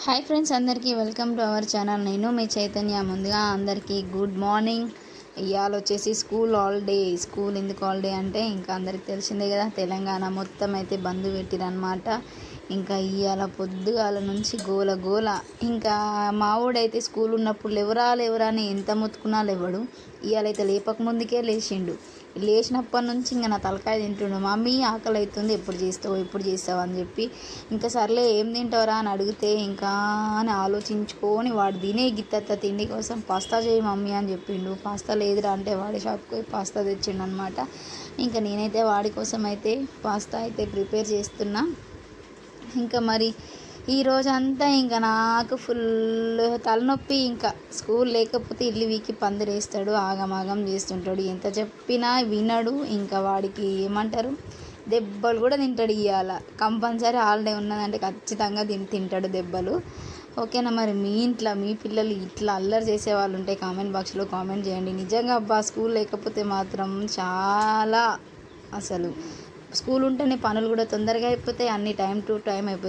Hi friends, అందరికీ welcome to our channel. నేను మీ చైతన్య. ముందుగా అందరికీ గుడ్ మార్నింగ్. ఇవాళ వచ్చేసి స్కూల్ హాలిడే. స్కూల్ ఎందుకు హాలిడే అంటే ఇంకా అందరికి తెలిసిందే కదా, తెలంగాణ మొత్తం అయితే బంద్ పెట్టిరనమాట. ఇంకా ఇవాళ పొద్దుగాల నుంచి గోల గోల. ఇంకా మావోడైతే స్కూల్ ఉన్నప్పుడు లేవరా అని ఎంత మొత్తుకున్నా లేవడు. ఇవాళ అయితే లేపక ముందుకే లేచిండు. లేచినప్పటి నుంచి ఇంకా నా తలకాయ తింటుండు. మమ్మీ ఆకలి అవుతుంది, ఎప్పుడు చేస్తావు అని చెప్పి, ఇంకా సర్లే ఏం తింటావురా అని అడిగితే ఇంకా అని ఆలోచించుకొని వాడు తినే గిత్తత్త తిండి కోసం పాస్తా చేయి మమ్మీ అని చెప్పిండు. పాస్తా లేదురా అంటే వాడి షాప్కి పోయి పాస్తా తెచ్చిండు అనమాట. ఇంకా నేనైతే వాడి కోసం అయితే పాస్తా అయితే ప్రిపేర్ చేస్తున్నా. ఇంకా మరి ఈరోజంతా ఇంకా నాకు ఫుల్ తలనొప్పి. ఇంకా స్కూల్ లేకపోతే ఇల్లు వీకి పందిరేస్తాడు, ఆగమాగం చేస్తుంటాడు, ఎంత చెప్పినా వినడు. ఇంకా వాడికి ఏమంటారు, దెబ్బలు కూడా తింటాడు. ఇవాళ కంపల్సరీ హాలిడే ఉన్నదంటే ఖచ్చితంగా తింటాడు దెబ్బలు. ఓకేనా? మరి మీ ఇంట్లో మీ పిల్లలు ఇట్లా అల్లరి చేసే వాళ్ళు ఉంటే కామెంట్ బాక్స్లో కామెంట్ చేయండి. నిజంగా అబ్బా, స్కూల్ లేకపోతే మాత్రం చాలా, అసలు స్కూల్ ఉంటేనే పనులు కూడా తొందరగా అయిపోతాయి, అన్ని టైం టు టైం అయిపోతాయి.